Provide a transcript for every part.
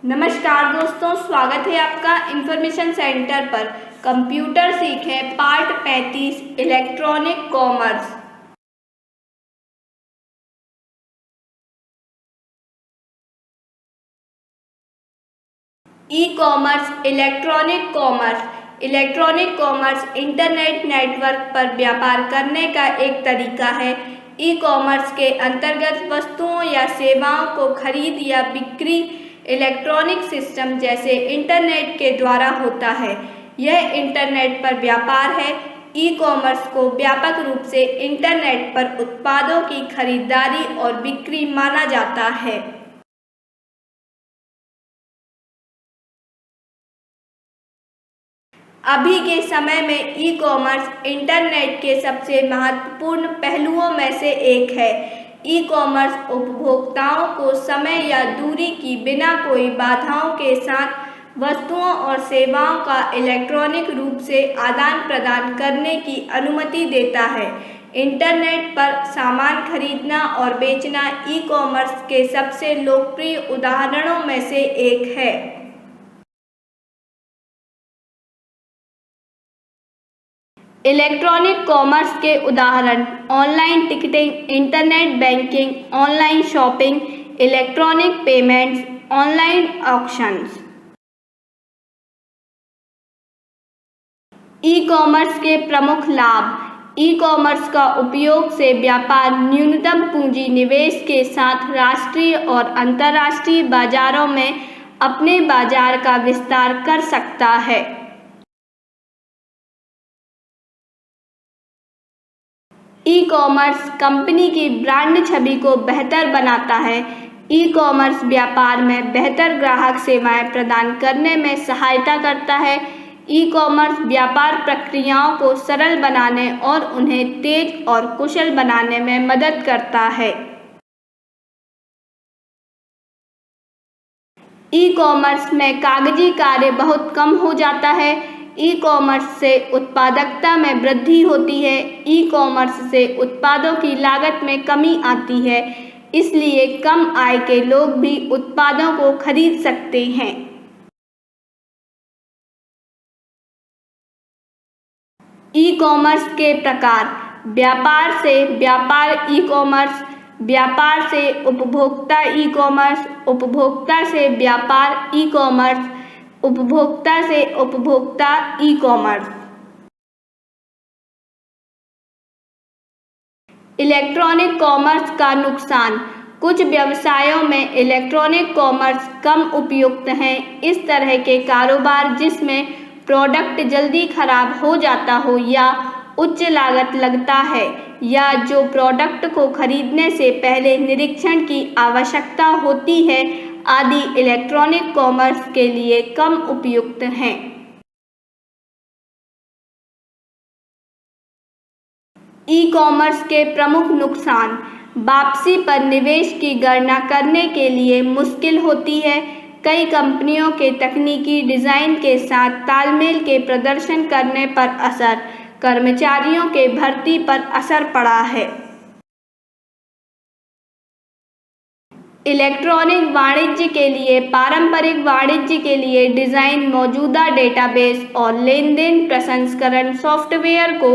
नमस्कार दोस्तों, स्वागत है आपका इंफॉर्मेशन सेंटर पर। कंप्यूटर सीखें part 35 electronic commerce. E commerce electronic commerce internet network पर व्यापार करने का एक तरीका है। ई कॉमर्स के अंतर्गत वस्तुओं या सेवाओं को खरीद या बिक्री इलेक्ट्रॉनिक सिस्टम जैसे इंटरनेट के द्वारा होता है। यह इंटरनेट पर व्यापार है। ई कॉमर्स को व्यापक रूप से इंटरनेट पर उत्पादों की खरीदारी और बिक्री माना जाता है। अभी के समय में ई कॉमर्स इंटरनेट के सबसे महत्वपूर्ण पहलुओं में से एक है। ई कॉमर्स उपभोक्ताओं को समय या दूरी की बिना कोई बाधाओं के साथ वस्तुओं और सेवाओं का इलेक्ट्रॉनिक रूप से आदान प्रदान करने की अनुमति देता है। इंटरनेट पर सामान खरीदना और बेचना ई कॉमर्स के सबसे लोकप्रिय उदाहरणों में से एक है। इलेक्ट्रॉनिक कॉमर्स के उदाहरण online ticketing, internet banking, online shopping, electronic payments, online auctions. E commerce के प्रमुख लाभ। ई कॉमर्स का उपयोग से व्यापार न्यूनतम पूंजी निवेश के साथ राष्ट्रीय और अंतर्राष्ट्रीय बाजारों में अपने बाजार का विस्तार कर सकता है। ई कॉमर्स कंपनी की ब्रांड छवि को बेहतर बनाता है। ई कॉमर्स व्यापार में बेहतर ग्राहक सेवाएं प्रदान करने में सहायता करता है। ई कॉमर्स व्यापार प्रक्रियाओं को सरल बनाने और उन्हें तेज और कुशल बनाने में मदद करता है। ई कॉमर्स में कागजी कार्य बहुत कम हो जाता है। ई कॉमर्स से उत्पादकता में वृद्धि होती है। ई कॉमर्स से उत्पादों की लागत में कमी आती है, इसलिए कम आय के लोग भी उत्पादों को खरीद सकते हैं। ई कॉमर्स के प्रकार। व्यापार से व्यापार ई कॉमर्स, व्यापार से उपभोक्ता ई कॉमर्स, उपभोक्ता से व्यापार ई कॉमर्स, उपभोक्ता से उपभोक्ता ई कॉमर्स। इलेक्ट्रॉनिक कॉमर्स का नुकसान। कुछ व्यवसायों में इलेक्ट्रॉनिक कॉमर्स कम उपयुक्त हैं। इस तरह के कारोबार जिसमें प्रोडक्ट जल्दी खराब हो जाता हो या उच्च लागत लगता है, या जो प्रोडक्ट को खरीदने से पहले निरीक्षण की आवश्यकता होती है, आदि इलेक्ट्रॉनिक कॉमर्स के लिए कम उपयुक्त हैं। ई कॉमर्स के प्रमुख नुकसान। वापसी पर निवेश की गणना करने के लिए मुश्किल होती है। कई कंपनियों के तकनीकी डिज़ाइन के साथ तालमेल के प्रदर्शन करने पर असर। कर्मचारियों के भर्ती पर असर पड़ा है। इलेक्ट्रॉनिक वाणिज्य के लिए पारंपरिक वाणिज्य के लिए डिज़ाइन मौजूदा डेटाबेस और लेनदेन प्रसंस्करण सॉफ्टवेयर को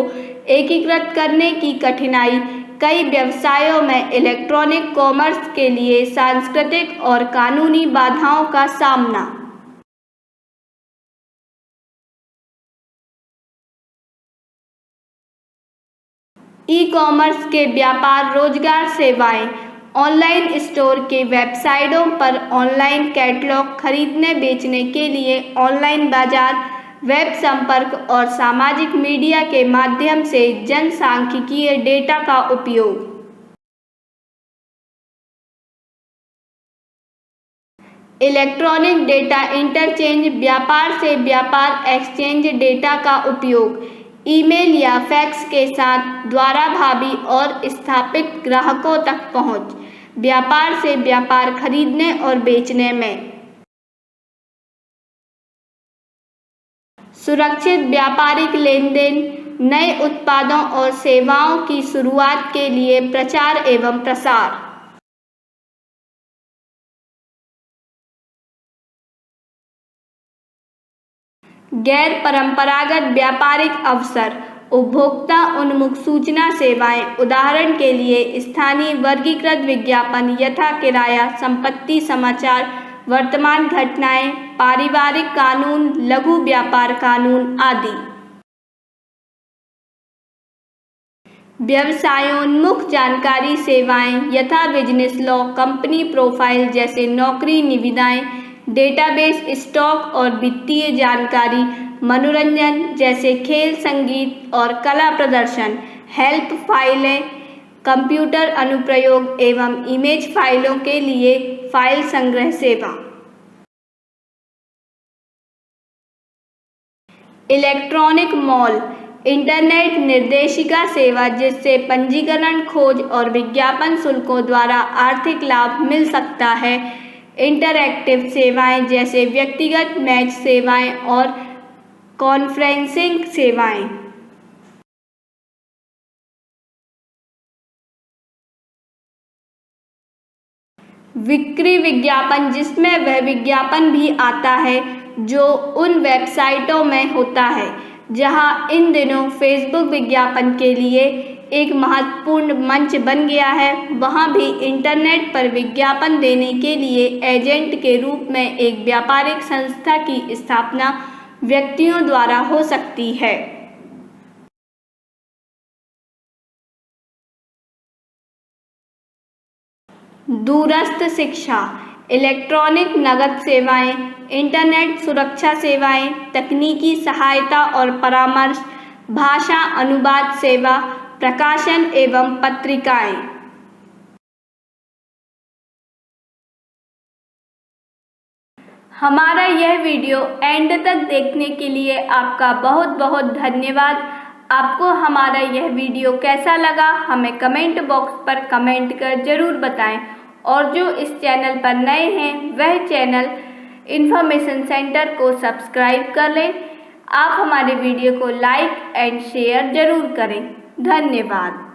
एकीकृत करने की कठिनाई। कई व्यवसायों में इलेक्ट्रॉनिक कॉमर्स के लिए सांस्कृतिक और कानूनी बाधाओं का सामना। ई कॉमर्स के व्यापार रोजगार सेवाएं। ऑनलाइन स्टोर के वेबसाइटों पर ऑनलाइन कैटलॉग खरीदने बेचने के लिए ऑनलाइन बाजार, वेब संपर्क और सामाजिक मीडिया के माध्यम से जनसांख्यिकीय डेटा का उपयोग। Electronic data interchange. व्यापार से व्यापार एक्सचेंज डेटा का उपयोग। ईमेल या फैक्स के साथ द्वारा भावी और स्थापित ग्राहकों तक पहुंच। व्यापार से व्यापार खरीदने और बेचने में। सुरक्षित व्यापारिक लेनदेन। नए उत्पादों और सेवाओं की शुरुआत के लिए प्रचार एवं प्रसार। गैर परंपरागत व्यापारिक अवसर, उपभोक्ता उन्मुख सूचना सेवाएं, उदाहरण के लिए स्थानीय वर्गीकृत विज्ञापन यथा किराया, संपत्ति समाचार, वर्तमान घटनाएं, पारिवारिक कानून, लघु व्यापार कानून आदि। व्यवसायोन्मुख जानकारी सेवाएं यथा बिजनेस लॉ, कंपनी प्रोफाइल जैसे नौकरी निविदाएं, डेटाबेस स्टॉक और वित्तीय जानकारी, मनोरंजन जैसे खेल, संगीत और कला प्रदर्शन, हेल्प फाइलें, कंप्यूटर अनुप्रयोग एवं इमेज फाइलों के लिए फाइल संग्रह सेवा। इलेक्ट्रॉनिक मॉल, इंटरनेट निर्देशिका सेवा जिससे पंजीकरण, खोज और विज्ञापन शुल्कों द्वारा आर्थिक लाभ मिल सकता है। इंटरैक्टिव सेवाएं जैसे व्यक्तिगत मैच सेवाएं और कॉन्फ्रेंसिंग सेवाएं। विक्री विज्ञापन जिसमें वह विज्ञापन भी आता है जो उन वेबसाइटों में होता है जहां इन दिनों फेसबुक विज्ञापन के लिए एक महत्वपूर्ण मंच बन गया है, वहां भी इंटरनेट पर विज्ञापन देने के लिए एजेंट के रूप में एक व्यापारिक संस्था की स्थापना व्यक्तियों द्वारा हो सकती है। दूरस्थ शिक्षा, इलेक्ट्रॉनिक नकद सेवाएं, इंटरनेट सुरक्षा सेवाएं, तकनीकी सहायता और परामर्श, भाषा अनुवाद सेवा, प्रकाशन एवं पत्रिकाएं। हमारा यह वीडियो एंड तक देखने के लिए आपका बहुत बहुत धन्यवाद। आपको हमारा यह वीडियो कैसा लगा हमें कमेंट बॉक्स पर कमेंट कर जरूर बताएं और जो इस चैनल पर नए हैं वह चैनल इन्फॉर्मेशन सेंटर को सब्सक्राइब कर लें। आप हमारे वीडियो को लाइक एंड शेयर जरूर करें। धन्यवाद।